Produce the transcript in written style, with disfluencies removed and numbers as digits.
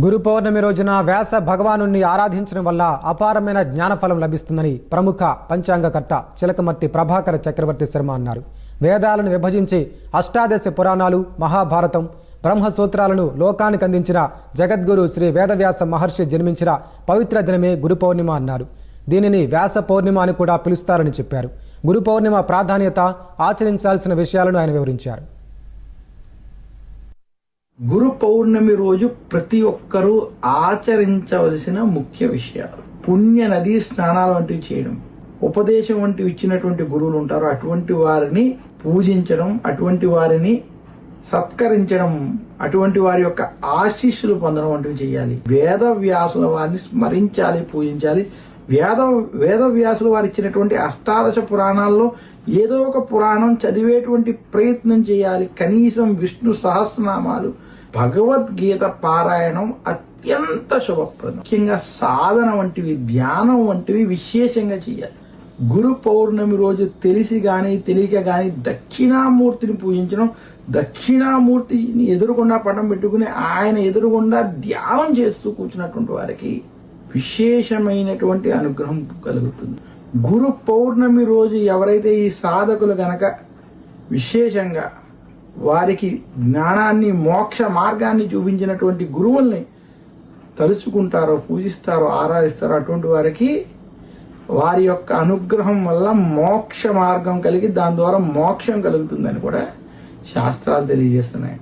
గురు పౌర్ణమి రోజున వ్యాస భగవానుని ఆరాధించడం వల్ల అపారమైన జ్ఞానఫలం లభిస్తుందని ప్రముఖ పంచాంగకర్త చిలకమర్తి ప్రభాకర చక్రవర్తి శర్మ అన్నారు. వేదాలను విభజించి అష్టాదశ పురాణాలు, మహాభారతం, బ్రహ్మసూత్రాలను లోకానికి అందించిన జగద్గురు శ్రీ వేదవ్యాస మహర్షి జన్మించిన పవిత్ర దినమే గురు పౌర్ణిమ అన్నారు. దీనిని వ్యాస పౌర్ణిమ అని కూడా పిలుస్తారని చెప్పారు. గురు పౌర్ణిమ ప్రాధాన్యత, ఆచరించాల్సిన విషయాలను ఆయన వివరించారు. గురు పౌర్ణమి రోజు ప్రతి ఒక్కరూ ఆచరించవలసిన ముఖ్య విషయాలు. పుణ్య నదీ స్నానాలు వంటివి చేయడం, ఉపదేశం వంటివి ఇచ్చినటువంటి గురువులు ఉంటారు, అటువంటి వారిని పూజించడం, అటువంటి వారిని సత్కరించడం, అటువంటి వారి యొక్క ఆశీస్సులు పొందడం వంటివి చేయాలి. వేద వ్యాసుల వారిని స్మరించాలి, పూజించాలి. వేదవ్యాసులు వారు ఇచ్చినటువంటి అష్టాదశ పురాణాల్లో ఏదో ఒక పురాణం చదివేటువంటి ప్రయత్నం చేయాలి. కనీసం విష్ణు సహస్రనామాలు, భగవద్గీత పారాయణం అత్యంత శుభప్రదం. ముఖ్యంగా సాధన వంటివి, ధ్యానం వంటివి విశేషంగా చేయాలి. గురు పౌర్ణమి రోజు తెలిసి గాని తెలియక గాని దక్షిణామూర్తిని పూజించడం, దక్షిణామూర్తిని ఎదురుగుండా పటం పెట్టుకుని ఆయన ఎదురుగుండా ధ్యానం చేస్తూ కూర్చున్నటువంటి వారికి విశేషమైనటువంటి అనుగ్రహం కలుగుతుంది. గురు పౌర్ణమి రోజు ఎవరైతే ఈ సాధకులు గనక విశేషంగా వారికి జ్ఞానాన్ని, మోక్ష మార్గాన్ని చూపించినటువంటి గురువుల్ని తలుచుకుంటారో, పూజిస్తారో, ఆరాధిస్తారో, అటువంటి వారికి వారి యొక్క అనుగ్రహం వల్ల మోక్ష మార్గం కలిగి దాని ద్వారా మోక్షం కలుగుతుందని కూడా శాస్త్రాలు తెలియజేస్తున్నాయి.